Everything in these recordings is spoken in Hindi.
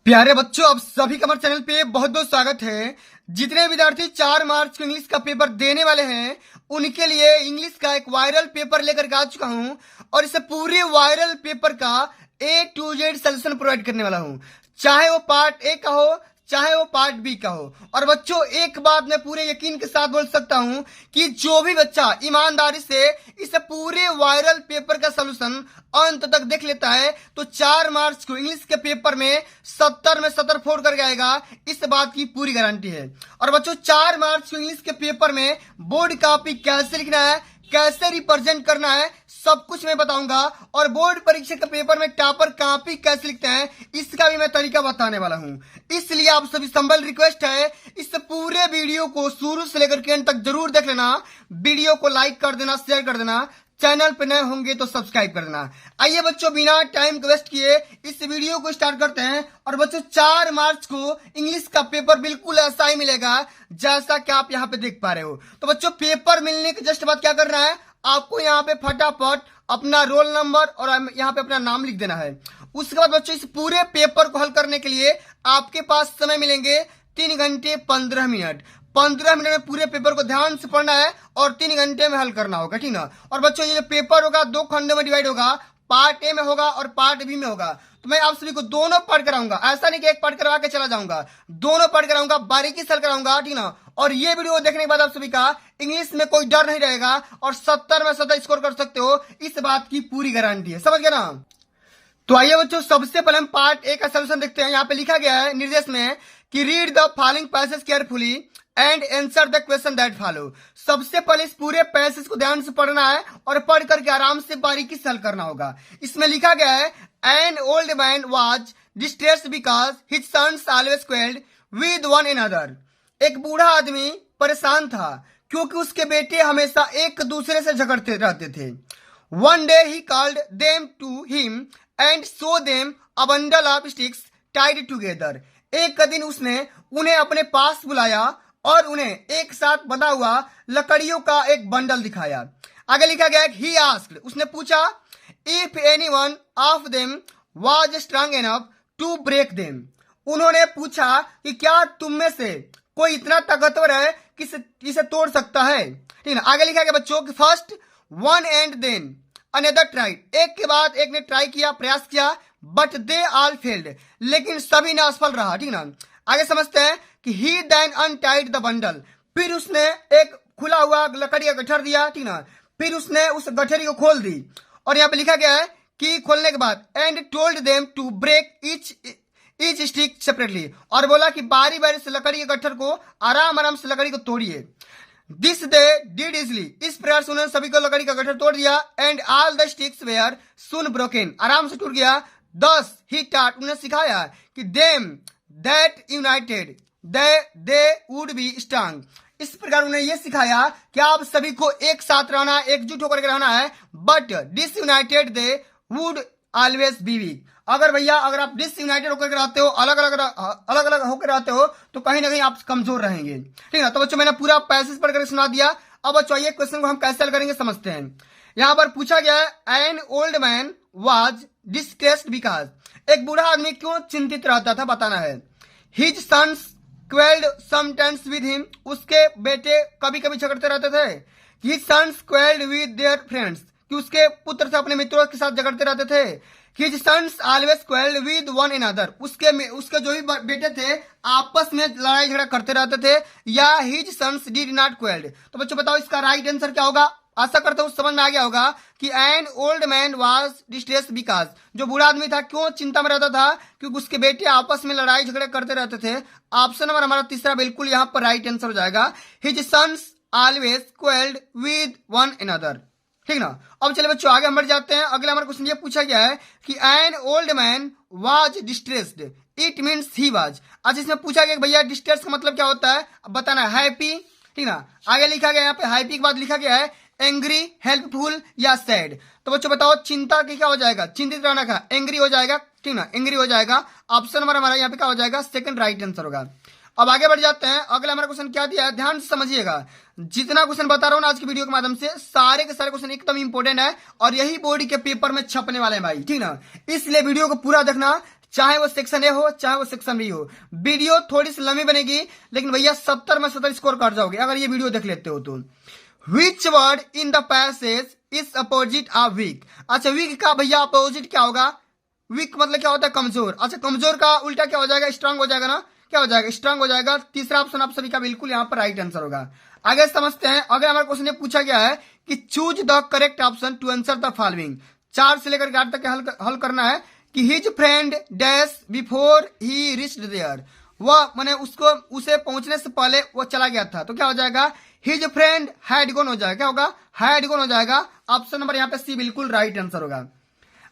प्यारे बच्चों, आप सभी का हमारे चैनल पे बहुत बहुत स्वागत है। जितने विद्यार्थी 4 मार्च को इंग्लिश का पेपर देने वाले हैं उनके लिए इंग्लिश का एक वायरल पेपर लेकर के आ चुका हूं और इस पूरे वायरल पेपर का A to Z solution provide करने वाला हूं, चाहे वो पार्ट ए का हो चाहे वो पार्ट बी का हो। और बच्चों, एक बात मैं पूरे यकीन के साथ बोल सकता हूं कि जो भी बच्चा ईमानदारी से इस पूरे वायरल पेपर का सोल्यूशन अंत तक देख लेता है तो 4 मार्च को इंग्लिश के पेपर में 70 में 70 फोड़ करके आएगा, इस बात की पूरी गारंटी है। और बच्चों, 4 मार्च को इंग्लिश के पेपर में बोर्ड कॉपी कैसे लिखना है, कैसे रिप्रेजेंट करना है, सब कुछ मैं बताऊंगा। और बोर्ड परीक्षा के पेपर में टॉपर कॉपी कैसे लिखते हैं इसका भी मैं तरीका बताने वाला हूं। इसलिए आप सभी संबल रिक्वेस्ट है, इस पूरे वीडियो को शुरू से लेकर के अंत तक जरूर देख लेना। वीडियो को लाइक कर देना, शेयर कर देना, चैनल पे नए होंगे तो सब्सक्राइब कर देना। आइए बच्चों, बिना टाइम को वेस्ट किए इस वीडियो को स्टार्ट करते हैं। और बच्चों, 4 मार्च को इंग्लिश का पेपर बिल्कुल ऐसा ही मिलेगा जैसा कि आप यहाँ पे देख पा रहे हो। तो बच्चों, पेपर मिलने के जस्ट बाद क्या करना है, आपको यहाँ पे फटाफट अपना रोल नंबर और यहाँ पे अपना नाम लिख देना है। उसके बाद बच्चों, इस पूरे पेपर को हल करने के लिए आपके पास समय मिलेंगे 3 घंटे 15 मिनट। 15 मिनट में पूरे पेपर को ध्यान से पढ़ना है और 3 घंटे में हल करना होगा, ठीक ना। और बच्चों, ये जो पेपर होगा 2 खंडों में डिवाइड होगा, पार्ट ए में होगा और पार्ट बी में होगा। तो मैं आप सभी को दोनों पढ़ कराऊंगा, ऐसा नहीं कि एक पढ़ करवा के चला जाऊंगा, दोनों पढ़ कराऊंगा, बारीकी से हल कराऊंगा, ठीक ना। और ये वीडियो देखने के बाद आप सभी का इंग्लिश में कोई डर नहीं रहेगा और 70 में 70 स्कोर कर सकते हो, इस बात की पूरी गारंटी है। समझ गए ना। तो आइए बच्चों, सबसे पहले हम पार्ट ए का सोल्यूशन देखते हैं। यहाँ पे लिखा गया है निर्देश में कि read the following passage carefully and answer the question that follow. सबसे पहले इस पूरे पैसेज को ध्यान से पढ़ना है और पढ़ करके आराम से बारीकी से हल करना होगा। इसमें लिखा गया है, an old man was distressed because his sons always quarrelled with one another. एक बूढ़ा आदमी परेशान था क्योंकि उसके बेटे हमेशा एक दूसरे से झगड़ते रहते थे। One day he called them to him and showed them a bundle of sticks tied together. एक दिन उसने उन्हें अपने पास बुलाया और उन्हें एक साथ बंधा हुआ लकड़ियों का एक बंडल दिखाया। आगे लिखा गया, he asked, उसने पूछा, if anyone of them was strong enough to break them. उन्होंने पूछा कि क्या तुम में से कोई इतना ताकतवर है कि इसे तोड़ सकता है, ठीक है। आगे लिखा गया बच्चों कि first one and then another tried. एक के बाद एक ने ट्राई किया, प्रयास किया, बट दे ऑल फेल्ड, लेकिन सभी ने असफल रहा, ठीक ना। आगे समझते हैं कि ही देन अनटाइड द बंडल। फिर उसने एक खुला हुआ लकड़ी का गठर दिया, ठीक ना। फिर उसने उस गठरी को खोल दी और यहाँ पे लिखा गया है कि खोलने के बाद and told them to break each stick separately, और बोला कि बारी बारी से लकड़ी के गट्ठर को आराम आराम से लकड़ी को तोड़िए। दिस दे डिड इजली, इस प्रकार से उन्होंने सभी को लकड़ी का गट्ठर तोड़ दिया। And all the sticks were soon broken, आराम से टूट गया। दस ही टाट, उन्हें सिखाया कि them that United they would be strong. इस प्रकार उन्हें यह सिखाया कि आप सभी को एक साथ रहना है, एकजुट होकर के रहना है, but disunited they would always be weak. अगर भैया अगर आप डिसयूनाइटेड होकर रहते हो, अलग अलग होकर रहते हो, तो कहीं ना कहीं आप कमजोर रहेंगे, ठीक है। तो बच्चों, मैंने पूरा पैसेज पढ़कर सुना दिया। अब बच्चों, ये क्वेश्चन को हम कैसे हल करेंगे समझते हैं। यहां पर पूछा गया है, an old man was distressed because, एक बूढ़ा आदमी क्यों चिंतित रहता था, बताना है। His sons quarrelled sometimes with him, उसके बेटे कभी कभी झगड़ते रहते थे। His sons quarrelled with their friends, कि उसके पुत्र से अपने मित्रों के साथ झगड़ते रहते थे। His sons always quarreled with one another, उसके जो भी बेटे थे आपस में लड़ाई झगड़ा करते रहते थे। या his sons did not quarrel। तो बच्चों बताओ इसका राइट आंसर क्या होगा। आशा करता हूं समझ में आ गया होगा कि N old man was distressed because, जो बूढ़ा आदमी था क्यों चिंता में रहता था, क्योंकि उसके बेटे आपस में लड़ाई झगड़े करते रहते थे। ऑप्शन नंबर हमारा तीसरा बिल्कुल यहाँ पर राइट आंसर हो जाएगा। His sons always quarreled with one another, ठीक ना। अब चले बच्चों, आगे हम बढ़ जाते हैं। अगला हमारा क्वेश्चन ये पूछा गया है कि N old man was distressed, it means he was. आज इसमें पूछा गया कि भैया डिस्ट्रेस का मतलब क्या होता है, अब बताना है, हैप्पी, ठीक ना। आगे लिखा गया यहाँ पे हैप्पी के बाद लिखा गया है एंग्री, हेल्पफुल या सैड। तो बच्चों बताओ चिंता की क्या हो जाएगा, चिंतित रहना का एंग्री हो जाएगा, ठीक ना, एंग्री हो जाएगा। ऑप्शन नंबर हमारा यहाँ पे क्या हो जाएगा, सेकंड राइट आंसर होगा। अब आगे बढ़ जाते हैं। अगला हमारा क्वेश्चन क्या दिया है, ध्यान से समझिएगा। जितना क्वेश्चन बता रहा हूं ना आज की वीडियो के माध्यम से, सारे के सारे क्वेश्चन एकदम इंपॉर्टेंट है और यही बोर्ड के पेपर में छपने वाले हैं भाई, ठीक ना। इसलिए वीडियो को पूरा देखना, चाहे वो सेक्शन ए हो चाहे वो सेक्शन बी हो। वीडियो थोड़ी सी लंबी बनेगी लेकिन भैया 70 में 70 स्कोर कर जाओगे अगर ये वीडियो देख लेते हो तो। Which word in the passage is opposite of weak. अच्छा वीक का भैया अपोजिट क्या होगा? वीक मतलब क्या होता है? कमजोर। अच्छा कमजोर का उल्टा क्या हो जाएगा? स्ट्रांग हो जाएगा ना। क्या हो जाएगा? स्ट्रांग हो जाएगा। तीसरा ऑप्शन आप सभी का बिल्कुल यहाँ पर राइट आंसर होगा। आगे समझते हैं। अगर हमारे क्वेश्चन ये पूछा गया है कि choose the correct option to answer the following. 4 से लेकर 8 तक हल करना है कि his friend dash before he reached there. वह माने उसको उसे पहुंचने से पहले वो चला गया था, तो क्या हो जाएगा? हिज फ्रेंड हैड गॉन हो जाएगा। क्या होगा? हैड गॉन हो जाएगा। ऑप्शन नंबर यहाँ पे सी बिल्कुल राइट आंसर होगा।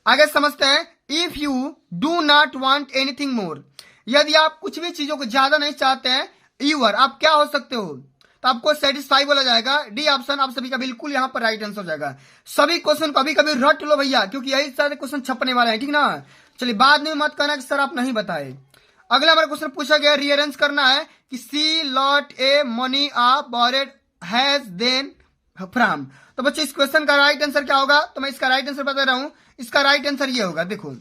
आगे समझते हैं। If you do not want anything more. यदि आप कुछ भी चीजों को ज्यादा नहीं चाहते हैं, यूर आप क्या हो सकते हो? तो आपको सेटिस्फाई बोला जाएगा। डी ऑप्शन आप सभी का बिल्कुल यहाँ पर राइट आंसर हो जाएगा। सभी क्वेश्चन कभी कभी रट लो भैया, क्योंकि यही सारे क्वेश्चन छपने वाले हैं, ठीक ना। चलिए बाद में मत कहना कि सर आप नहीं बताए। अगला हमारा क्वेश्चन पूछा गया, रीअरेंज करना है कि she lot a money a borrowed has them from. तो बच्चों इस क्वेश्चन का राइट आंसर क्या होगा? तो मैं इसका राइट आंसर बता रहा हूं। इसका राइट आंसर ये होगा, देखो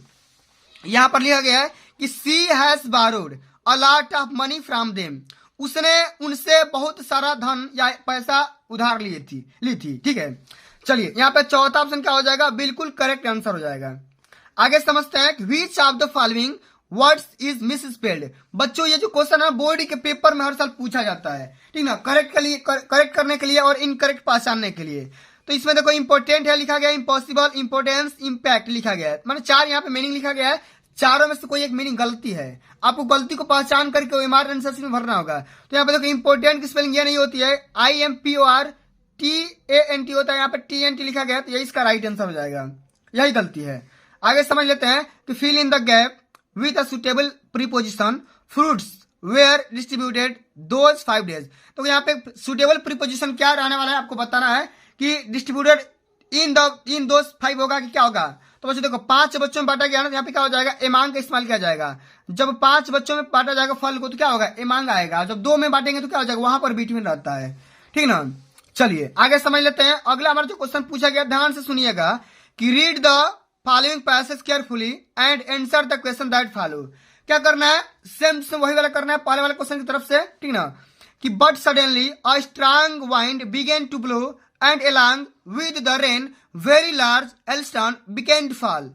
यहां पर लिखा गया है कि she has borrowed a lot of money from them. उसने उनसे बहुत सारा धन या पैसा उधार ली थी, ठीक है। चलिए यहाँ पे चौथा ऑप्शन क्या हो जाएगा? बिल्कुल करेक्ट आंसर हो जाएगा। आगे समझते हैं। Which of the following words is miss spelled. बच्चों ये जो क्वेश्चन है बोर्ड के पेपर में हर साल पूछा जाता है, ठीक ना, करेक्ट करने के लिए और इनकरेक्ट पहचानने के लिए। तो इसमें देखो इंपोर्टेंट है लिखा गया, इम्पॉसिबल, इंपोर्टेंस, इम्पैक्ट लिखा गया है। मैंने 4 यहाँ पे मीनिंग लिखा गया है, चारों में से कोई एक मीनिंग गलती है। आपको गलती को पहचान करके ओएमआर आंसर में भरना होगा। तो यहाँ पे देखो इंपोर्टेंट की स्पेलिंग ये नहीं होती है, IMPORTANT होता है, यहाँ पे TNT लिखा गया है, तो यही इसका राइट आंसर हो जाएगा। यही गलती है। आगे समझ लेते हैं कि fill in the gap with a suitable preposition fruits were distributed those 5 days. तो यहाँ पे सुटेबल प्रीपोजिशन क्या रहने वाला है आपको बताना है कि डिस्ट्रीब्यूटेड इन दोज 5 होगा कि क्या होगा। तो बच्चों देखो 5 बच्चों में बांटा गया ना, तो यहाँ पे क्या हो जाएगा? एमांग का इस्तेमाल किया जाएगा। जब 5 बच्चों में बांटा जाएगा फल को तो क्या होगा? एमांग आएगा। जब 2 में बांटेंगे तो क्या हो जाएगा? वहां पर बिटवीन रहता है, ठीक ना। चलिए आगे समझ लेते हैं। अगला हमारा जो क्वेश्चन पूछा गया, ध्यान से सुनिएगा कि read the following passage carefully and answer the question that follow. क्या करना है? सेम वही वाला करना है पहले वाले क्वेश्चन की तरफ से, ठीक ना। कि but suddenly a strong wind began to blow and along with the rain very large hailstone began to fall.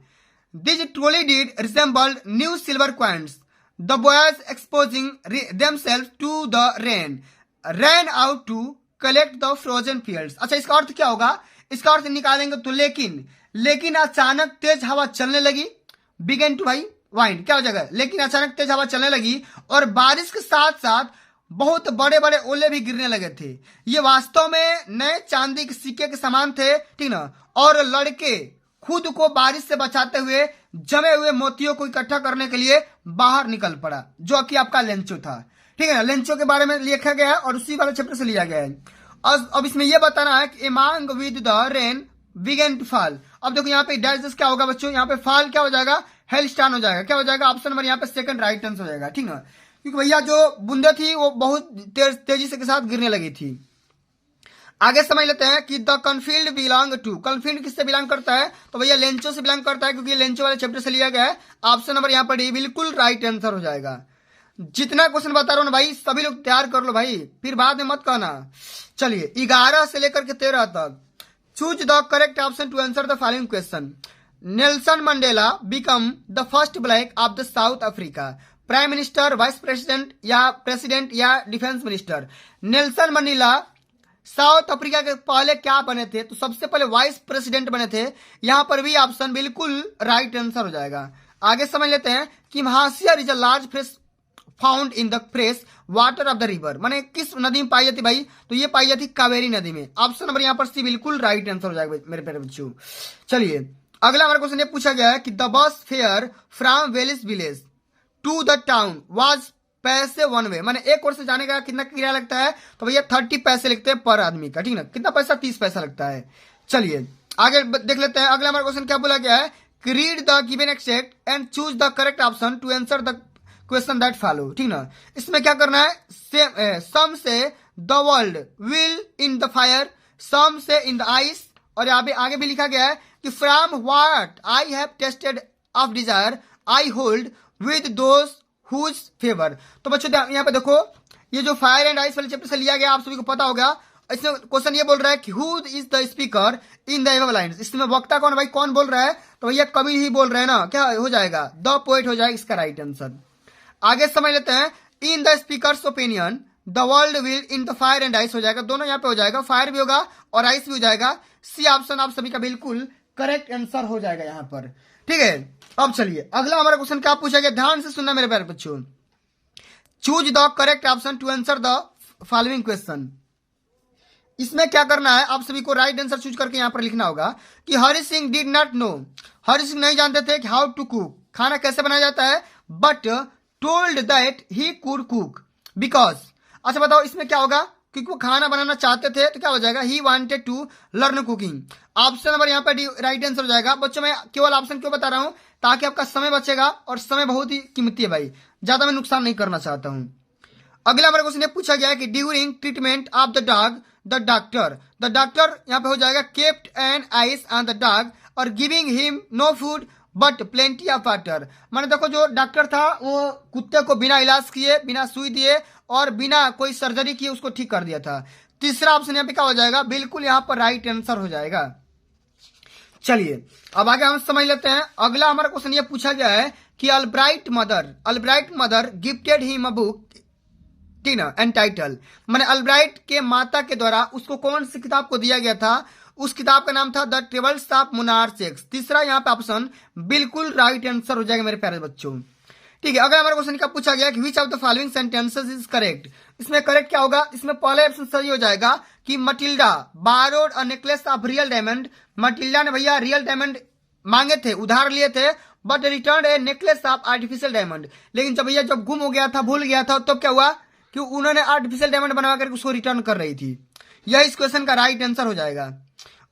These truly did resemble new silver coins. The boys exposing themselves to the rain ran out to collect the frozen fields. अच्छा इसका अर्थ क्या होगा? इसका अर्थ निकालेंगे तो लेकिन अचानक तेज हवा चलने लगी। बिगेन टू भाई वाइंड क्या हो जाएगा? लेकिन अचानक तेज हवा चलने लगी और बारिश के साथ साथ बहुत बड़े बड़े ओले भी गिरने लगे थे। ये वास्तव में नए चांदी के सिक्के के समान थे, ठीक ना। और लड़के खुद को बारिश से बचाते हुए जमे हुए मोतियों को इकट्ठा करने के लिए बाहर निकल पड़ा, जो कि आपका लेंचो था, ठीक है ना। लेंचो के बारे में लिखा गया है और उसी वाले चैप्टर से लिया गया है। अब इसमें यह बताना है कि among with the rain began to fall. अब देखो यहाँ पे डैश क्या होगा बच्चों? यहाँ पे फॉल क्या हो जाएगा? हेलस्टॉन हो जाएगा। क्या हो जाएगा? ऑप्शन नंबर यहाँ पे सेकंड राइट आंसर हो जाएगा, ठीक ना। क्योंकि भैया जो बूंदे थी वो बहुत तेजी से के साथ गिरने लगी थी। आगे समझ लेते हैं कि द कन्फील्ड बिलोंग टू। कन्फील्ड किससे बिलोंग करता है? तो भैया लेंचो से बिलोंग करता है, क्योंकि ये लेंचो वाले चैप्टर से लिया गया है। ऑप्शन नंबर यहाँ पर डी बिल्कुल राइट आंसर हो जाएगा। जितना क्वेश्चन बता रहा हूं ना भाई, सभी लोग तैयार कर लो भाई, फिर बाद में मत कहना। चलिए 11 से लेकर के 13 तक choose the correct option to answer the following question. Nelson Mandela become the first black of the South Africa. Prime minister, vice president या defence minister. Nelson Mandela South Africa के पहले क्या बने थे? तो सबसे पहले वाइस प्रेसिडेंट बने थे। यहां पर भी ऑप्शन बिल्कुल राइट आंसर हो जाएगा। आगे समझ लेते हैं कि mahseer is a large fish found in the fresh water of the river. माने किस नदी में पाई जाती भाई? तो ये पाई जाती कावेरी नदी में। ऑप्शन नंबर यहाँ पर सी बिल्कुल राइट आंसर हो जाएगा मेरे प्यारे बच्चों। चलिए अगला हमारा क्वेश्चन ये पूछा गया है कि the bus fare from Velli's village to the town was paise one way. माने एक ओर से जाने का कितना किराया लगता है? तो भैया 30 पैसे लगते हैं पर आदमी का, ठीक ना। कितना पैसा? 30 पैसा लगता है। चलिए आगे देख लेते हैं। अगला हमारा क्वेश्चन क्या बोला गया है कि read the given extract and choose the correct option to answer the question that follow, ठीक ना। इसमें क्या करना है? Some say the world will in the fire, some say in the ice, और यहाँ पे आगे भी लिखा गया है कि from what I have tasted of desire I hold with those whose favour. तो बच्चों यहाँ पे देखो, ये जो फायर एंड आइस वाले चैप्टर से लिया गया, आप सभी को पता होगा। इसमें क्वेश्चन ये बोल रहा है कि who is the speaker in the above lines. इसमें वक्ता कौन भाई, कौन बोल रहा है? तो भैया कवि ही बोल रहे हैं ना, क्या हो जाएगा? द पोएट हो जाएगा इसका राइट आंसर। आगे समझ लेते हैं, in the speakers opinion the world will in the fire and ice हो जाएगा, दोनों यहाँ पे हो जाएगा, फायर भी होगा और आइस भी हो जाएगा। सी ऑप्शन आप सभी का बिल्कुल करेक्ट आंसर हो जाएगा यहाँ पर। ठीक है, अब चलिए अगला हमारा क्वेश्चन क्या पूछा गया, ध्यान से सुनना मेरे प्यारे बच्चों। Choose the correct option to answer the following question. इसमें क्या करना है, आप सभी को राइट आंसर चूज करके यहां पर लिखना होगा कि Hari Singh did not know, Hari Singh नहीं जानते थे कि हाउ टू कुक, खाना कैसे बनाया जाता है, but told that he could cook because. अच्छा बताओ इसमें क्या होगा, क्योंकि वो खाना बनाना चाहते थे, तो क्या हो जाएगा, he wanted to learn cooking. Option number यहाँ पे राइट आंसर हो जाएगा। बच्चों मैं केवल ऑप्शन क्यों बता रहा हूं, ताकि आपका समय बचेगा, और समय बहुत ही कीमती है भाई, ज्यादा मैं नुकसान नहीं करना चाहता हूं। अगला हमारे क्वेश्चन पूछा गया है कि during treatment of the dog the doctor यहाँ पे हो जाएगा kept an ice on the dog और giving him no food but plenty of water. मैंने देखो जो डॉक्टर था वो कुत्ते को बिना इलाज किए, बिना सुई दिए और बिना कोई सर्जरी किए उसको ठीक कर दिया था। तीसरा ऑप्शन यहाँ पे क्या हो जाएगा, बिल्कुल यहाँ पर राइट आंसर हो जाएगा। चलिए अब आगे हम समझ लेते हैं। अगला हमारा क्वेश्चन ये पूछा गया है कि Albright mother gifted him a book entitled, मैंने अल्ब्राइट के माता के द्वारा उसको कौन सी किताब को दिया गया था, उस किताब का नाम था the travels of monarch x. तीसरा यहाँ पे ऑप्शन बिल्कुल राइट आंसर हो जाएगा मेरे प्यारे बच्चों। ठीक है, अगर हमारा क्वेश्चन क्या पूछा गया कि which of the following sentences is correct, इसमें करेक्ट क्या होगा, इसमें पहले ऑप्शन सही हो जाएगा कि Matilda borrowed a necklace of real diamond. Matilda ने भैया रियल डायमंड मांगे थे, उधार लिए थे, but return A necklace of artificial diamond. लेकिन जब भैया जब गुम हो गया था, भूल गया था, तब क्या हुआ कि उन्होंने आर्टिफिशियल डायमंड बनवा करके उसको रिटर्न कर रही थी। यह इस क्वेश्चन का राइट आंसर हो जाएगा।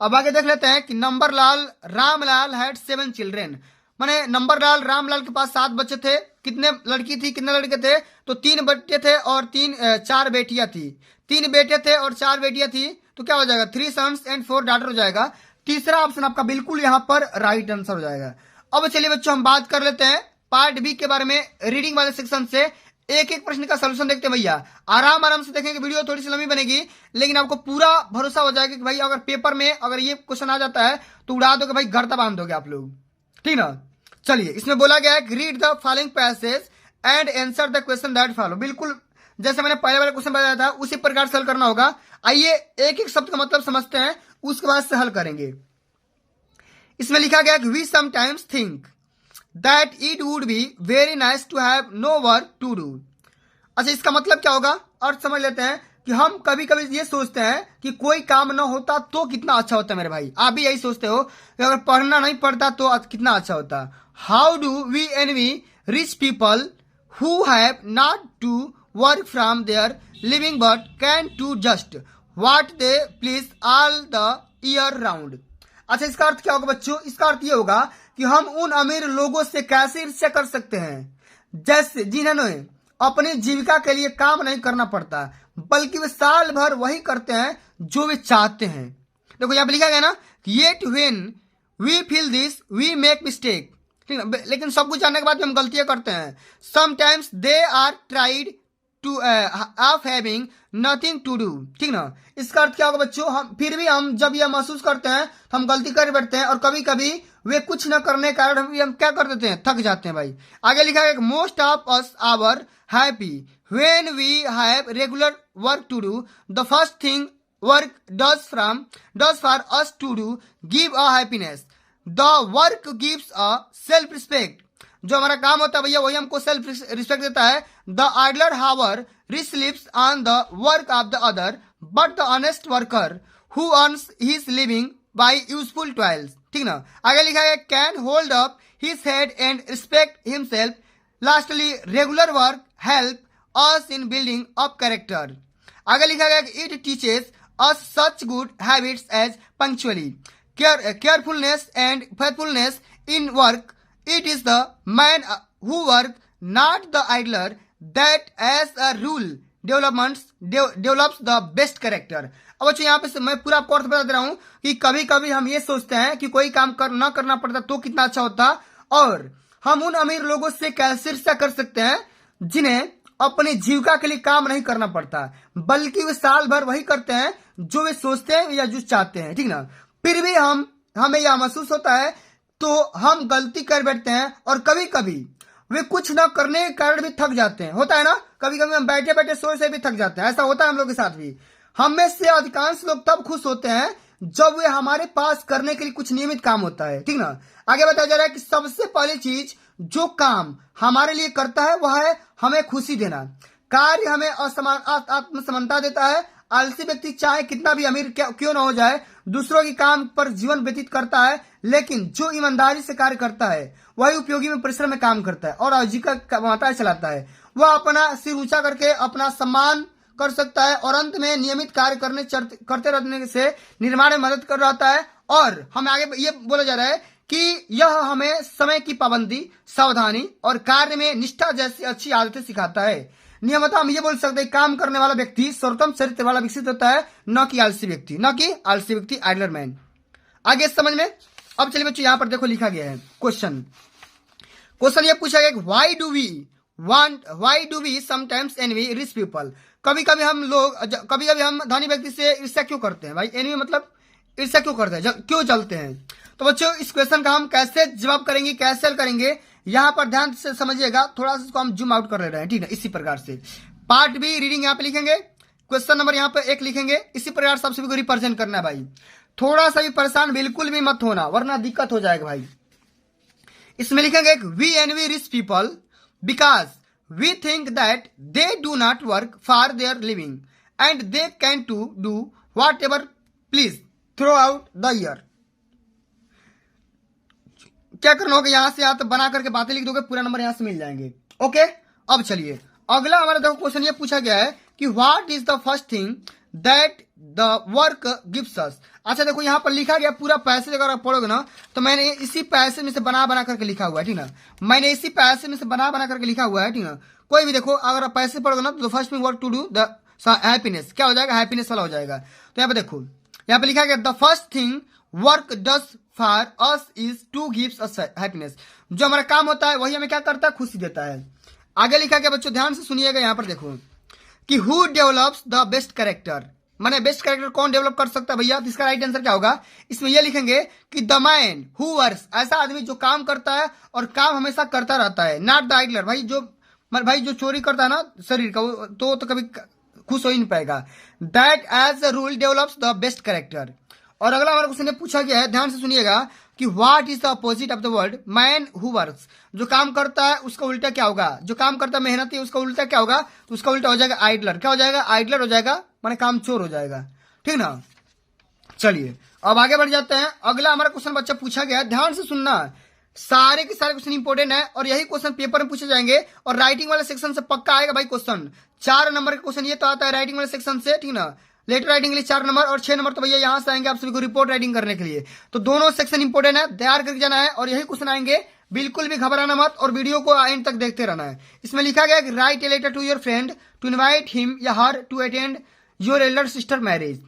अब आगे देख लेते हैं कि नंबरलाल रामलाल हैड 7 चिल्ड्रेन, माने नंबरलाल रामलाल के पास 7 बच्चे थे। कितने लड़की थी, कितने लड़के थे, तो 3 बच्चे थे और 4 बेटियां थी। 3 बेटे थे और 4 बेटियां थी, तो क्या हो जाएगा 3 सन्स एंड 4 डॉटर हो जाएगा। तीसरा ऑप्शन आपका बिल्कुल यहाँ पर राइट आंसर हो जाएगा। अब चलिए बच्चों हम बात कर लेते हैं पार्ट बी के बारे में, रीडिंग वाले सेक्शन से एक एक प्रश्न का सोल्यूशन देखते हैं भैया। आराम से देखेंगे, वीडियो थोड़ी सी लंबी बनेगी, लेकिन आपको पूरा भरोसा हो जाएगा कि भाई अगर पेपर में अगर ये क्वेश्चन आ जाता है तो उड़ा दोगे भाई, गर्दा बांध दोगे आप लोग, ठीक ना। चलिए इसमें बोला गया है read the following passage and answer the question that follow. बिल्कुल जैसे मैंने पहले वाला क्वेश्चन बताया था उसी प्रकार से हल करना होगा। आइए एक एक शब्द का मतलब समझते हैं, उसके बाद से हल करेंगे। इसमें लिखा गया कि we sometimes think that it would be very nice to have no work to do. अच्छा इसका मतलब क्या होगा, अर्थ समझ लेते हैं कि हम कभी कभी ये सोचते हैं कि कोई काम ना होता तो कितना अच्छा होता मेरे भाई। आप भी यही सोचते हो कि अगर पढ़ना नहीं पड़ता तो कितना अच्छा होता। How do we envy rich people who have not to work from their living but can to just what they please all the year round. अच्छा इसका अर्थ क्या होगा बच्चों, इसका अर्थ ये होगा कि हम उन अमीर लोगों से कैसे ईर्ष्या कर सकते हैं जैसे जिन्होंने अपनी जीविका के लिए काम नहीं करना पड़ता, बल्कि वे साल भर वही करते हैं जो वे चाहते हैं। देखो यहाँ पे लिखा गया ना, yet when we feel this we make mistake, ठीक है, लेकिन सब कुछ जानने के बाद भी हम गलतियां करते हैं। Sometimes they are tired too of having nothing to do, ठीक ना। इसका अर्थ क्या होगा बच्चों, हम फिर भी हम जब यह महसूस करते हैं तो हम गलती कर बैठते हैं, और कभी कभी वे कुछ न करने के कारण हम क्या कर देते हैं, थक जाते हैं भाई। आगे लिखा है most of us our happy when we have regular work to do the first thing work does for us to do give a happiness the work gives a self respect. जो हमारा काम होता है भैया वही हमको सेल्फ रिस्पेक्ट देता है। The idler however sleeps on the work of the other but the honest worker who earns his living by useful toils, ठीक ना। आगे लिखा है can hold up his head and respect himself. Lastly regular work help us in building up character. आगे लिखा गया it teaches us such good habits as punctually carefulness and faithfulness in work. It is the man who work, not the idler, that as a rule develops the best character. अब बच्चों यहाँ पे मैं पूरा आपको अर्थ बता दे रहा हूँ कि कभी कभी हम ये सोचते हैं कि कोई काम ना करना पड़ता तो कितना अच्छा होता, और हम उन अमीर लोगों से कैसे ईर्ष्या कर सकते हैं जिन्हें अपनी जीविका के लिए काम नहीं करना पड़ता, बल्कि वे साल भर वही करते हैं जो वे सोचते हैं या जो चाहते हैं, ठीक ना। फिर भी हमें यह महसूस होता है तो हम गलती कर बैठते हैं, और कभी कभी वे कुछ ना करने के कारण भी थक जाते हैं। होता है ना, कभी कभी हम बैठे बैठे सोच से भी थक जाते हैं, ऐसा होता है हम लोग के साथ भी। हम में से अधिकांश लोग तब खुश होते हैं जब वे हमारे पास करने के लिए कुछ नियमित काम होता है, ठीक ना। आगे बताया जा रहा है कि सबसे पहली चीज जो काम हमारे लिए करता है वह है हमें खुशी देना। कार्य हमें आत्मसमानता देता है। आलसी व्यक्ति चाहे कितना भी अमीर क्यों ना हो जाए, दूसरों के काम पर जीवन व्यतीत करता है, लेकिन जो ईमानदारी से कार्य करता है वही उपयोगी में परिश्रम में काम करता है और आजीविका कमाता चलाता है। वह अपना सिर ऊंचा करके अपना सम्मान कर सकता है और अंत में नियमित कार्य करते रहने से निर्माण में मदद कर रहता है। और हमें आगे ये बोला जा रहा है कि यह हमें समय की पाबंदी, सावधानी और कार्य में निष्ठा जैसी अच्छी आदतें सिखाता है। नियमतः हम ये बोल सकते हैं काम करने वाला व्यक्ति सर्वोत्तम चरित्र वाला विकसित होता है, न कि आलसी व्यक्ति आइडलर मैन। आगे समझ में। अब चलिए बच्चों, यहां पर देखो लिखा गया है क्वेश्चन ये पूछा गया why do we sometimes envy rich people. कभी कभी हम धनी व्यक्ति से ईर्ष्या क्यों करते हैं भाई। एनवी मतलब ईर्ष्या क्यों करते हैं, क्यों जलते हैं। तो बच्चों इस क्वेश्चन का हम कैसे जवाब करेंगे, कैसे हल करेंगे, यहां पर ध्यान से समझिएगा। थोड़ा सा इसको हम जूम आउट कर ले रहे हैं, ठीक है। इसी प्रकार से पार्ट बी रीडिंग यहाँ पे लिखेंगे, क्वेश्चन नंबर यहाँ पे 1 लिखेंगे। इसी प्रकार से सभी को रिप्रेजेंट करना है भाई। थोड़ा सा भी परेशान बिल्कुल भी मत होना, वरना दिक्कत हो जाएगा भाई। इसमें लिखेंगे we envy rich people because we think that they do not work for their living and they can to do whatever please throughout the year. क्या करना होगा, यहां से आप बना करके बातें लिख दोगे, पूरा नंबर यहां से मिल जाएंगे। ओके, अब चलिए अगला हमारा देखो क्वेश्चन ये पूछा गया है कि what is the first thing that the work gives us. अच्छा देखो यहाँ पर लिखा गया पूरा पैसेज, अगर आप पढ़ोगे ना तो मैंने इसी पैसेज में से बना करके लिखा हुआ है, ठीक ना। मैंने इसी पैसेज में से बना करके लिखा हुआ है, ठीक ना। कोई भी देखो अगर आप पैसे पढ़ोगे ना तो first thing work to do the happiness, क्या हो जाएगा, हैप्पीनेस वाला हो जाएगा। तो यहाँ पे देखो, यहाँ पे लिखा गया the first thing work does for us is two gives us happiness. जो हमारा काम होता है वही हमें क्या करता है, खुशी देता है। आगे लिखा गया बच्चों, ध्यान से सुनिएगा, यहाँ पर देखो कि who develops the best character, माने बेस्ट कैरेक्टर कौन डेवलप कर सकता है भैया। तो इसका राइट आंसर क्या होगा, इसमें यह लिखेंगे कि द मैन हु वर्क्स, ऐसा आदमी जो काम करता है और काम हमेशा करता रहता है, नॉट द आइडलर। भाई जो चोरी करता है ना शरीर का, तो कभी खुश हो ही नहीं पाएगा। That as a rule develops the best character. और अगला हमारे क्वेश्चन पूछा गया है, ध्यान से सुनिएगा कि what is the opposite of the word man who works. जो काम करता है उसका उल्टा क्या होगा, जो काम करता है मेहनती उसका उल्टा क्या होगा, तो उसका उल्टा हो जाएगा आइडलर। क्या हो जाएगा, आइडलर हो जाएगा, माने काम चोर हो जाएगा, ठीक ना। चलिए अब आगे बढ़ जाते हैं। अगला हमारा क्वेश्चन बच्चा पूछा गया, ध्यान से सुनना, सारे के सारे क्वेश्चन इंपोर्टेंट है और यही क्वेश्चन पेपर में पूछे जाएंगे और राइटिंग वाले सेक्शन से पक्का आएगा भाई क्वेश्चन। 4 नंबर का क्वेश्चन ये तो आता है राइटिंग वाले सेक्शन से, ठीक ना। लेटर राइटिंग के लिए 4 नंबर और 6 नंबर तो भैया यहां से आएंगे आप सभी को रिपोर्ट राइटिंग करने के लिए। तो दोनों सेक्शन इंपोर्टेंट है, तैयार करके जाना है और यही क्वेश्चन आएंगे, बिल्कुल भी घबराना मत और वीडियो को एंड तक देखते रहना है। इसमें लिखा गया कि write a letter to your friend to invite him या her to attend your elder sister marriage.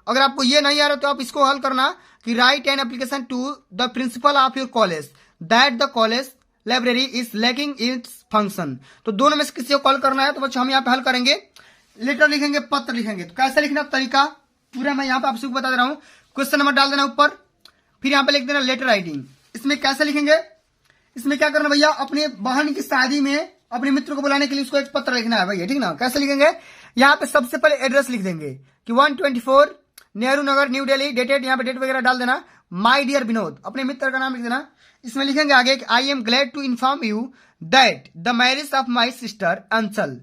अगर आपको ये नहीं आ रहा तो आप इसको हल करना कि write an application to the principal of your college that the college library is lacking its function. तो दोनों में से किसी को कॉल करना है, तो बच्चों हम यहाँ पे हल करेंगे। लेटर लिखेंगे, पत्र लिखेंगे, तो कैसे लिखना तरीका पूरा मैं यहाँ पे आप सबको बता दे रहा हूँ। क्वेश्चन नंबर डाल देना ऊपर, फिर यहाँ पे लिख देना लेटर राइटिंग। इसमें कैसे लिखेंगे, इसमें क्या करना भैया, अपने बहन की शादी में अपने मित्र को बुलाने के लिए उसको एक पत्र लिखना है भैया, ठीक ना। कैसे लिखेंगे, यहाँ पे सबसे पहले एड्रेस लिख देंगे कि 124 नेहरू नगर न्यू दिल्ली, डेटेड, यहाँ पे डेट वगैरह डाल देना। माई डियर विनोद, अपने मित्र का नाम लिख देना। इसमें लिखेंगे आगे I am glad to inform you that the marriage of my sister Anchal.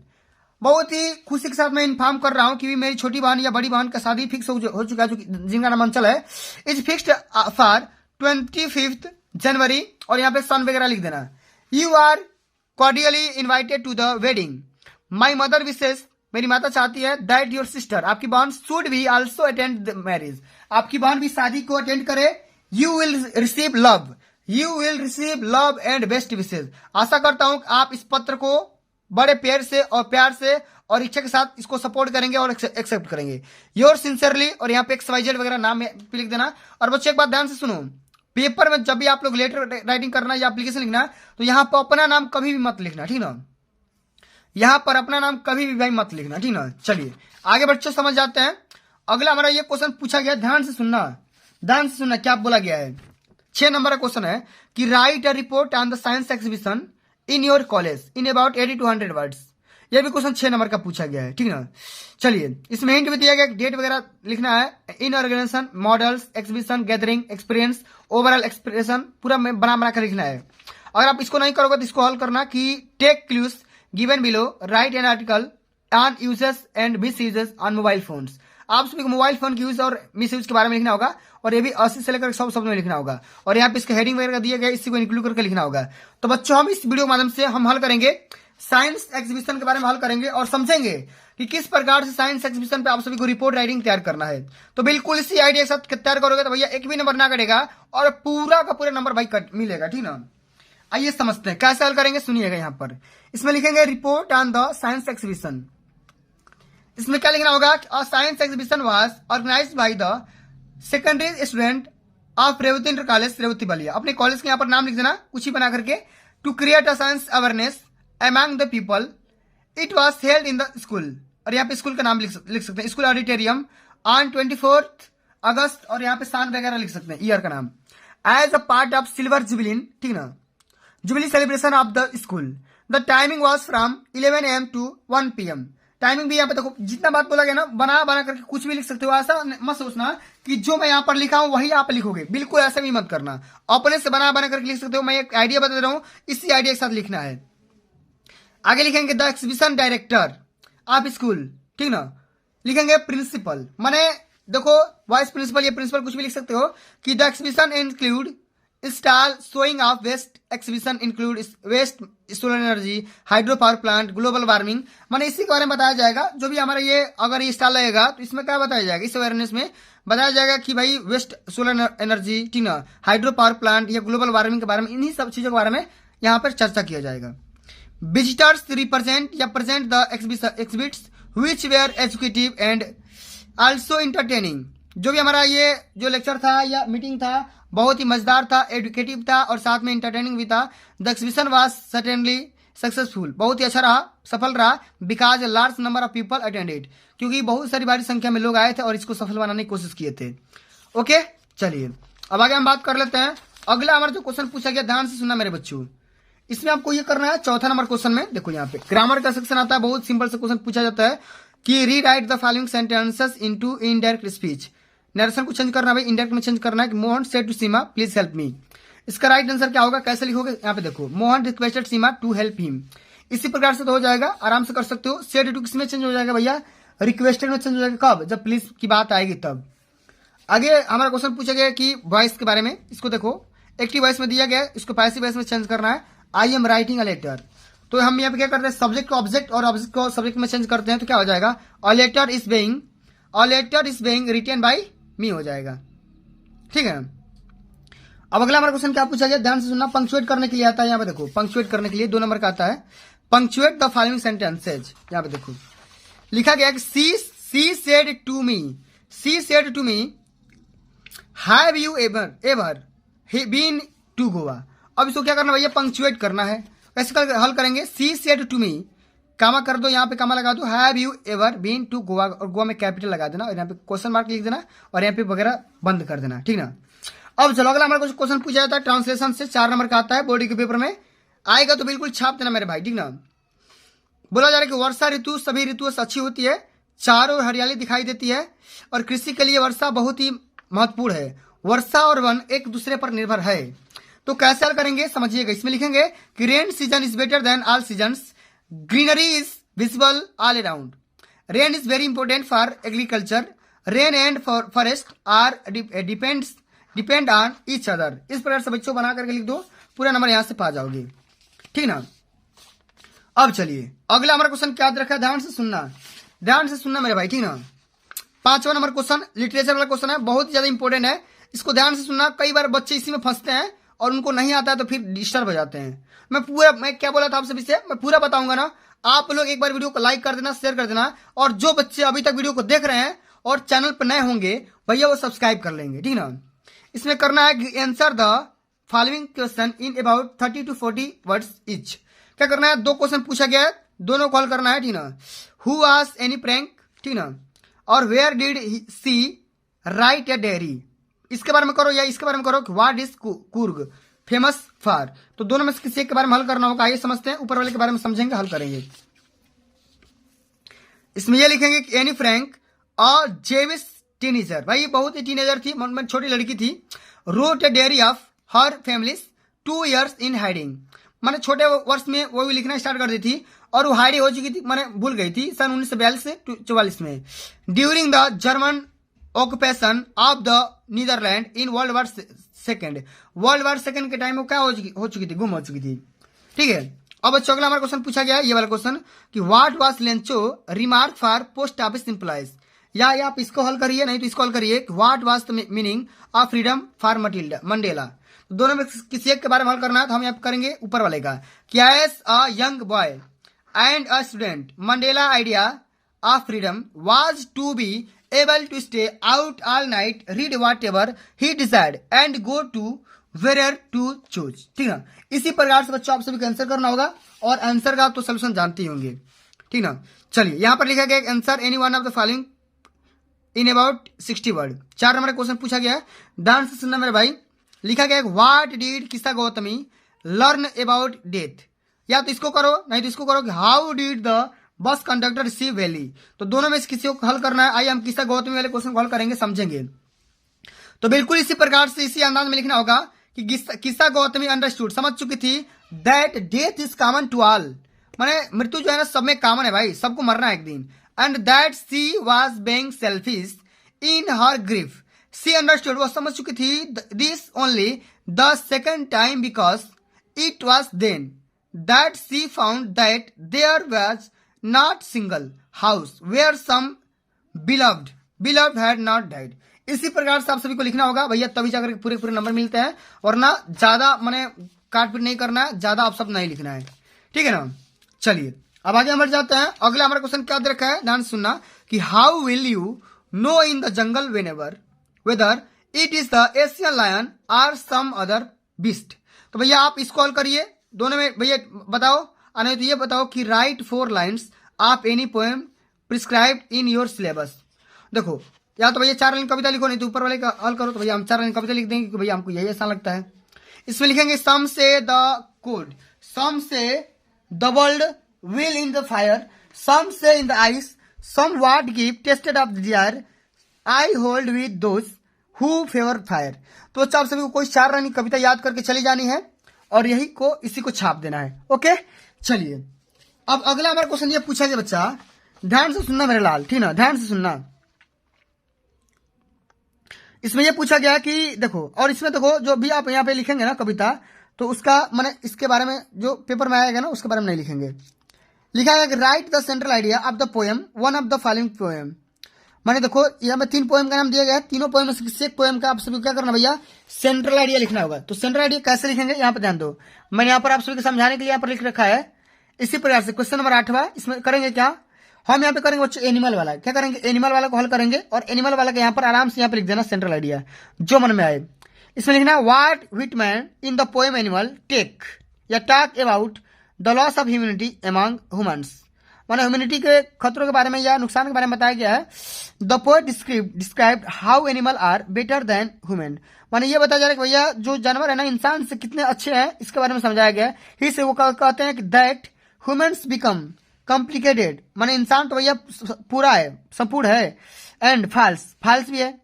बहुत ही खुशी के साथ मैं इन्फॉर्म कर रहा हूं कि मेरी छोटी बहन या बड़ी बहन का शादी फिक्स हो चुका है, जिनका नाम अंचल है। इज फिक्स्ड फॉर 25 जनवरी और यहाँ पे सन वगैरह लिख देना। You are cordially invited to the wedding. My mother wishes, मेरी माता चाहती है दैट योर सिस्टर, आपकी बहन शुड भी ऑल्सो अटेंड द मैरिज, आपकी बहन भी शादी को अटेंड करे। You will receive love and best wishes. आशा करता हूं आप इस पत्र को बड़े प्यार से और इच्छा के साथ इसको सपोर्ट करेंगे और एक्सेप्ट करेंगे। योर सिंसियरली, और यहाँ पे XYZ वगैरह नाम लिख देना। और बच्चे एक बात ध्यान से सुनो, पेपर में जब भी आप लोग लेटर राइटिंग करना या एप्लीकेशन लिखना तो यहाँ पर अपना नाम कभी भी मत लिखना, ठीक ना। यहाँ पर अपना नाम कभी भी भाई मत लिखना, ठीक ना। चलिए आगे बच्चों समझ जाते हैं। अगला हमारा ये क्वेश्चन पूछा गया, ध्यान से सुनना क्या बोला गया है। 6 नंबर का क्वेश्चन है कि right a report on the science exhibition in your college in about 80 to 100 words. यह भी क्वेश्चन 6 नंबर का पूछा गया है, ठीक ना। चलिए इसमें हिंट भी दिया गया, डेट वगैरह लिखना है। In organisation, models, exhibition, gathering, experience, overall expression पूरा बना कर लिखना है। अगर आप इसको नहीं करोगे तो इसको हल करना कि take clues given below, write an article on uses and misuses on mobile phones. आप सभी को मोबाइल फोन की यूज और मिस यूज के बारे में लिखना होगा और ये भी 80 से लेकर 100 शब्द में लिखना होगा और यहाँ पे इसके हेडिंग वगैरह दिए गए, इसी को इंक्लूड करके लिखना होगा। तो बच्चों हम इस वीडियो के माध्यम से हम हल करेंगे साइंस एग्जीबिशन के बारे में हल करेंगे और समझेंगे कि किस प्रकार से साइंस एग्जीबिशन पे आप सभी को रिपोर्ट राइटिंग तैयार करना है। तो बिल्कुल इसी आइडिया के साथ तैयार करोगे तो भैया एक भी नंबर ना कटेगा और पूरा का पूरा नंबर भाई मिलेगा, ठीक ना। आइए समझते हैं कैसे हल करेंगे, सुनिएगा। यहाँ पर इसमें लिखेंगे report on the science exhibition. इसमें क्या लिखना होगा, science exhibition was organised by the secondary student of Revati inter college Revati Ballia. अपने कॉलेज के यहाँ पर नाम लिख देना कुछ ही बना करके। To create a science awareness among the people, it was held in the school। और यहाँ पे स्कूल का नाम लिख सकते हैं, स्कूल ऑडिटोरियम ऑन 24 अगस्त और यहाँ पे सान वगैरह लिख सकते हैं, ईयर का नाम। As a part of silver jubilee, ठीक ना, jubilee celebration of the school. The timing was from 11 AM to 1 PM। Timing भी यहाँ पे देखो, जितना बात बोला गया ना बना करके कुछ भी लिख सकते हो। ऐसा मत सोचना कि जो मैं यहाँ पर लिखा हूँ वही आप लिखोगे, बिल्कुल ऐसा भी मत करना। अपने से बना करके लिख सकते हो। मैं एक आइडिया बता रहा हूँ, इसी आइडिया के साथ लिखना है। आगे लिखेंगे the exhibition director of school, ठीक ना। लिखेंगे प्रिंसिपल, माने देखो वाइस प्रिंसिपल या प्रिंसिपल कुछ भी लिख सकते हो कि the exhibition include stall showing of waste, exhibition include waste, solar energy, hydro power plant, global warming. माने इसी के बारे में बताया जाएगा। जो भी हमारा ये अगर ये स्टॉल लगेगा तो इसमें क्या बताया जाएगा, इस अवेयरनेस में बताया जाएगा कि भाई वेस्ट, सोलर एनर्जी, ठीक ना, हाइड्रो पावर प्लांट या ग्लोबल वार्मिंग के बारे में, इन्हीं सब चीजों के बारे में यहाँ पर चर्चा किया जाएगा। Visitors represent या present the exhibits which were educative and also entertaining। जो भी हमारा ये जो लेक्चर था या मीटिंग था बहुत ही मजेदार था, एजुकेटिव था और साथ में इंटरटेनिंग भी था। The exhibition was certainly successful, बहुत ही अच्छा रहा, सफल रहा। Because large number of people attended, क्योंकि बहुत सारी भारी संख्या में लोग आए थे और इसको सफल बनाने की कोशिश किए थे। ओके चलिए अब आगे हम बात कर लेते हैं। अगला हमारा जो क्वेश्चन पूछा गया, ध्यान से सुनना मेरे बच्चों। इसमें आपको ये करना है, चौथा नंबर क्वेश्चन में देखो यहाँ पे ग्रामर का सेक्शन आता है। बहुत सिंपल से क्वेश्चन पूछा जाता है कि rewrite the following sentences into indirect speech. Narration को चेंज करना है भाई, इनडायरेक्ट में चेंज करना है कि Mohan said to Seema please help me. इसका राइट आंसर क्या होगा, कैसे लिखोगे, यहाँ पे देखो Mohan requested Seema to help him. इसी प्रकार से तो हो जाएगा, आराम से कर सकते हो। सेड टू किसमें चेंज हो जाएगा भैया, रिक्वेस्टेड में चेंज हो जाएगा कब, जब प्लीज की बात आएगी तब। आगे हमारा क्वेश्चन पूछा गया कि वॉइस के बारे में। इसको देखो एक्टिव वॉइस में दिया गया, इसको पैसिव वॉइस में चेंज करना है। I am writing a letter. तो हम यहाँ पे क्या करते हैं, सब्जेक्ट को ऑब्जेक्ट और ऑब्जेक्ट को सब्जेक्ट में चेंज करते हैं। तो क्या हो जाएगा, a letter is being written by me हो जाएगा, ठीक है। अब अगला हमारा क्वेश्चन क्या पूछा गया, ध्यान से सुनना। पंक्चुएट करने के लिए आता है, यहाँ पे देखो पंक्चुएट करने के लिए 2 नंबर का आता है। Punctuate the following sentences. यहाँ पे देखो लिखा गया कि she said to me have you ever been to Goa. अब इसको क्या करना भैया, पंक्चुएट करना है। कैसे हल करेंगे, सी सेड टू मी, कामा कर दो, यहाँ पे कामा लगा दो, have you ever been to Goa और गोवा में कैपिटल लगा देना और यहाँ पे क्वेश्चन मार्क लिख देना और यहाँ पे वगैरह बंद कर देना, ठीक ना। अब चलो अगला हमारा क्वेश्चन पूछा जाता है ट्रांसलेशन से, 4 नंबर का आता है। बॉडी के पेपर में आएगा तो बिल्कुल छाप देना मेरे भाई, ठीक ना। बोला जा रहा है कि वर्षा ऋतु सभी ऋतुओं से अच्छी होती है, चारों ओर हरियाली दिखाई देती है और कृषि के लिए वर्षा बहुत ही महत्वपूर्ण है। वर्षा और वन एक दूसरे पर निर्भर है। तो कैसे हल करेंगे समझिएगा। इसमें लिखेंगे कि rain season is better than all seasons, greenery is visible all around, rain is very important for agriculture, rain and forest are depend on each other. इस प्रकार से बच्चों बना करके लिख दो, पूरा नंबर यहां से पा जाओगे, ठीक ना। अब चलिए अगला हमारा क्वेश्चन क्या रखा है, ध्यान से सुनना मेरे भाई, ठीक ना। 5वां नंबर क्वेश्चन लिटरेचर वाला क्वेश्चन है, बहुत ही ज्यादा इंपॉर्टेंट है। इसको ध्यान से सुनना। कई बार बच्चे इसी में फंसते हैं और उनको नहीं आता है तो फिर डिस्टर्ब हो जाते हैं। मैं क्या बोला था आप सभी से, मैं पूरा बताऊंगा ना। आप लोग एक बार वीडियो को लाइक कर देना, शेयर कर देना, और जो बच्चे अभी तक वीडियो को देख रहे हैं और चैनल पर नए होंगे भैया वो सब्सक्राइब कर लेंगे, ठीक ना। इसमें करना है answer the following question in about 30 to 40 words etch. क्या करना है, 2 क्वेश्चन पूछा गया है, दोनों कॉल करना है, ठीक ना। हु वाज एनी प्रैंक, ठीक ना, और where did she write a diary, इसके बारे में करो या इसके बारे में करो, what is Coorg famous for. तो दोनों में से किसी एक के बारे में हल करना होगा। आइए समझते हैं, ऊपर वाले के बारे में समझेंगे, हल करेंगे। इसमें ये लिखेंगे कि एनी फ्रैंक और जेविस टीनेजर, भाई ये बहुत ही टीनेजर थी, छोटी लड़की थी, wrote a diary of her families 2 years in hiding, माने छोटे वर्ष में वो भी लिखना स्टार्ट कर दी थी और वो हाइडिंग हो चुकी थी, माने भूल गई थी सन 1942 से 44 में, during the German occupation of the Netherland in world war second के टाइम में क्या हो चुकी थी, गुम हो चुकी थी, ठीक है। अब बच्चों अगला हमारा क्वेश्चन पूछा गया ये वाला क्वेश्चन कि what was Lencho remark for post office employees, या आप इसको हल करिए, नहीं तो इसको हल करिए, what was the meaning of freedom for Mandela. दोनों में किसी एक के बारे में हल करना है, तो हम यहाँ करेंगे ऊपर वाले का, कि as a young boy and a student Mandela idea of freedom was to be able to stay out all night, read whatever he decide and go to where to choose, ठीक ना। इसी प्रकार से बच्चों आप सभी को आंसर करना होगा, और आंसर का आप तो सोल्यूशन जानते ही होंगे, ठीक ना। चलिए यहाँ पर लिखा गया answer any one of the following in about 60 word. 4 number question पूछा गया, ध्यान से सुनना मेरे भाई। लिखा गया व्हाट डिड किस्सा गौतमी लर्न अबाउट डेथ, या तो इसको करो नहीं तो इसको करो कि how did the bus conductor receive valley. तो दोनों में से किसी को हल करना है। आइए हम किस्सा गौतमी वाले क्वेश्चन को हल करेंगे, समझेंगे। तो बिल्कुल इसी प्रकार से इसी अंदाज में लिखना होगा कि किस्सा गौतमी अंडरस्टूड, समझ चुकी थी, that death is common to all, माने मृत्यु जो है ना सब में कॉमन है भाई, सबको मरना है एक दिन, and that she was being selfish in her grief, she understood, वो समझ चुकी थी, this only the second time because it was then that she found that there was not single house where some beloved had not died. इसी प्रकार से आप सभी को लिखना होगा भैया, तभी जाकर पूरे पूरे नंबर मिलते हैं, वरना ज्यादा माने काट पीट नहीं करना है, ज्यादा आप सब नहीं लिखना है, ठीक है ना। चलिए अब आगे हम बढ़ जाते हैं। अगला हमारा क्वेश्चन क्या दे रखा है, ध्यान सुनना, कि how will you know in the jungle whether it is the Asian lion or some other beast. तो भैया आप इसको हल करिए, दोनों में भैया बताओ, नहीं तो ये बताओ कि right 4 lines of any poem prescribed in your syllabus. देखो या तो भैया 4 लाइन कविता लिखो, नहीं तो ऊपर वाले का हल करो। तो भैया हम 4 लाइन कविता लिख देंगे, भैया हमको यही आसान लगता है। इसमें लिखेंगे सम say the code, some say the world will in the fire, some say in the ice, some what give tested of the desire, I hold with those who favor fire। तो आप सभी को कोई 4 लाइन कविता याद करके चली जानी है और यही को इसी को छाप देना है, ओके। चलिए अब अगला हमारा क्वेश्चन ये पूछा गया बच्चा, ध्यान से सुनना मेरे लाल, ठीक ना, ध्यान से सुनना। इसमें ये पूछा गया कि देखो, और इसमें देखो जो भी आप यहाँ पे लिखेंगे ना कविता, तो उसका माने इसके बारे में जो पेपर में आएगा ना उसके बारे में नहीं लिखेंगे। लिखा है right the central idea of the poem one of the following poem. माने देखो यहाँ पे 3 पोएम का नाम दिया गया है, तीनों पोएम में से किसी एक पोएम का आप सभी क्या करना भैया, सेंट्रल आइडिया लिखना होगा। तो सेंट्रल आइडिया कैसे लिखेंगे यहाँ पे ध्यान दो, मैंने यहाँ पर आप सभी को समझाने के लिए यहाँ पर लिख रखा है। इसी प्रकार से क्वेश्चन नंबर 8वां, इसमें करेंगे क्या, हम यहाँ पे करेंगे बच्चों एनिमल वाला। क्या करेंगे, एनिमल वाला को हल करेंगे, और एनिमल वाला के यहाँ पर आराम से यहाँ पे लिख देना सेंट्रल आइडिया जो मन में आए। इसमें लिखना what Whitman in the poem animal take या talk about the loss of humanity among humans, माने ह्यूमैनिटी के खतरों के बारे में या नुकसान के बारे में बताया गया है। The poet described how animal are better than human, माने ये बताया जा रहा है कि भैया जो जानवर है ना इंसान से कितने अच्छे हैं इसके बारे में समझाया गया है। ही से वो कहते हैं कि दैट ह्यूमंस बिकम कॉम्प्लिकेटेड, माने इंसान तो भैया पूरा है, संपूर्ण है, एंड फाल्स भी है।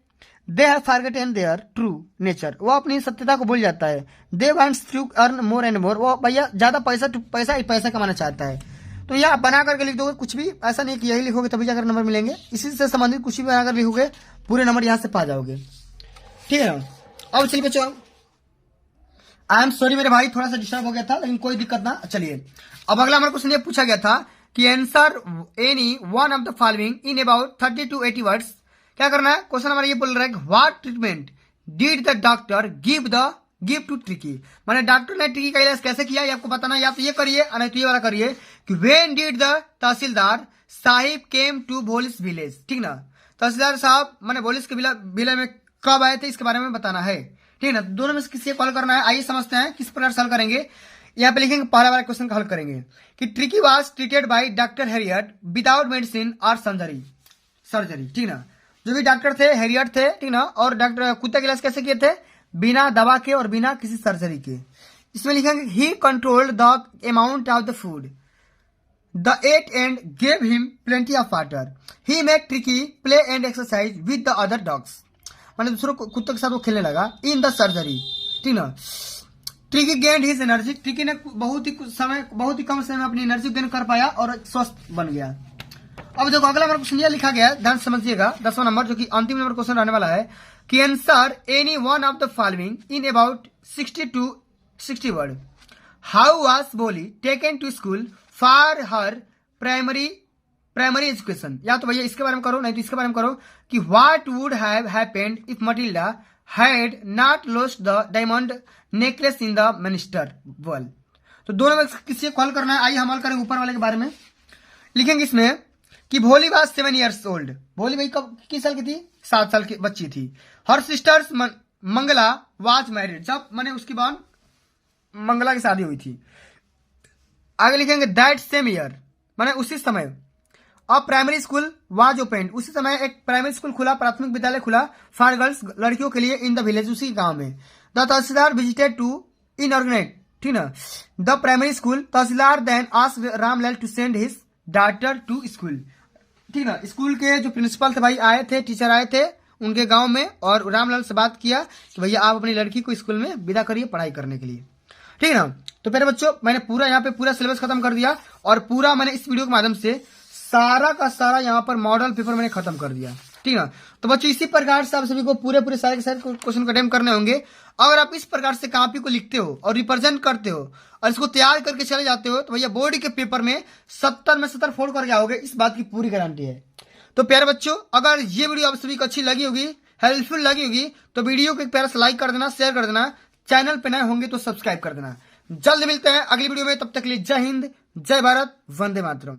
They have forgotten their true nature, वो अपनी सत्यता को भूल जाता है। They wants to earn more and more, वो भैया ज्यादा पैसा कमाना चाहता है। तो यह आप बना करके लिख दोगे, कुछ भी ऐसा नहीं कि यही लिखोगे तभी जाकर नंबर मिलेंगे, इसी से संबंधित कुछ भी बनाकर लिखोगे पूरे नंबर यहाँ से पा जाओगे, ठीक है ना। अब चलिए बच्चों, आई एम सॉरी मेरे भाई, थोड़ा सा डिस्टर्ब हो गया था, लेकिन कोई दिक्कत ना। चलिए अब अगला हमारे क्वेश्चन ये पूछा गया था कि answer any one of the following in about 30 to 80 words. क्या करना है, क्वेश्चन हमारा ये बोल रहा है कि what treatment did the doctor give to Tricki, माने डॉक्टर ने ट्रिकी का इलाज कैसे किया ये आपको बताना। या तो ये करिए नहीं तो ये वाला करिए कि when did the tahsildar sahib came to Bholi's village, ठीक ना। तहसीलदार साहब माने भोलिस के विलेज में कब आए थे इसके बारे में बताना है, ठीक है ना। दोनों में से किसी कॉल करना है। आइए समझते हैं किस प्रकार सॉल्व करेंगे। यहाँ पे लिखेंगे पहला वाला क्वेश्चन का हल करेंगे कि tricky was treated by doctor Harriet without medicine और सर्जरी, ठीक ना। जो भी डॉक्टर थे हैरियट थे, ठीक ना, और डॉक्टर कुत्ते के इलाज कैसे किए थे, बिना दवा के और बिना किसी सर्जरी के। इसमें लिखेंगे he controlled the amount of the food, the diet and gave him plenty of water, he make tricky play and exercise with the other dogs, मतलब दूसरों कुत्तों के साथ वो खेलने लगा इन द सर्जरी, ठीक ना। Tricky gained his energy, tricky ने बहुत ही कम समय में अपनी एनर्जी गेन कर पाया और स्वस्थ बन गया। अब देखो अगला हमारा क्वेश्चन यह लिखा गया है, ध्यान समझिएगा, 10वां नंबर जो कि अंतिम नंबर क्वेश्चन रहने वाला है कि answer any one of the following in about 60 to 60 word. How was Bholi taken to school for her primary education. या तो भैया इसके बारे में करो, नहीं तो इसके बारे में करो कि what would have happened if Matilda had not lost the diamond necklace in the minister whirl. तो दोनों में किसी कॉल करना है। आइए हम हल करें ऊपर वाले के बारे में। लिखेंगे इसमें कि भोली वाज 7 years ओल्ड। भोली भाई कब किस साल की थी, 7 साल की बच्ची थी। Her sisters Mangala was married, जब मैंने उसकी बहन मंगला की शादी हुई थी। आगे लिखेंगे दैट सेम ईयर, मैंने उसी समय अब प्राइमरी स्कूल वाज ओपन, उसी समय एक प्राइमरी स्कूल खुला, प्राथमिक विद्यालय खुला फॉर गर्ल्स, लड़कियों के लिए इन द विलेज, उसी गांव में। द तहसीलदार विजिटेड टू इनऑर्गेनाइज, ठीक ना, the primary school. Tehsildar then asked Ramlal to send his daughter to school, ठीक ना। स्कूल के जो प्रिंसिपल थे भाई आए थे, टीचर आए थे उनके गांव में और रामलाल से बात किया कि भैया आप अपनी लड़की को स्कूल में विदा करिए पढ़ाई करने के लिए, ठीक है ना। तो प्यारे बच्चों मैंने पूरा यहाँ पे पूरा सिलेबस खत्म कर दिया और पूरा मैंने इस वीडियो के माध्यम से सारा का सारा यहाँ पर मॉडल पेपर मैंने खत्म कर दिया, ठीक है। तो बच्चों इसी प्रकार से आप सभी को पूरे सारे के सारे क्वेश्चन को अटेम्प्ट करने होंगे। अगर आप इस प्रकार से कॉपी को लिखते हो और रिप्रेजेंट करते हो और इसको तैयार करके चले जाते हो तो भैया बोर्ड के पेपर में 70 में 70 फोड़ करके आओगे, इस बात की पूरी गारंटी है। तो प्यारे बच्चों अगर ये वीडियो आप सभी को अच्छी लगी होगी, हेल्पफुल लगी होगी, तो वीडियो को एक प्यारा से लाइक कर देना, शेयर कर देना, चैनल पे नए होंगे तो सब्सक्राइब कर देना। जल्द मिलते हैं अगली वीडियो में, तब तक के लिए जय हिंद, जय भारत, वंदे मातरम।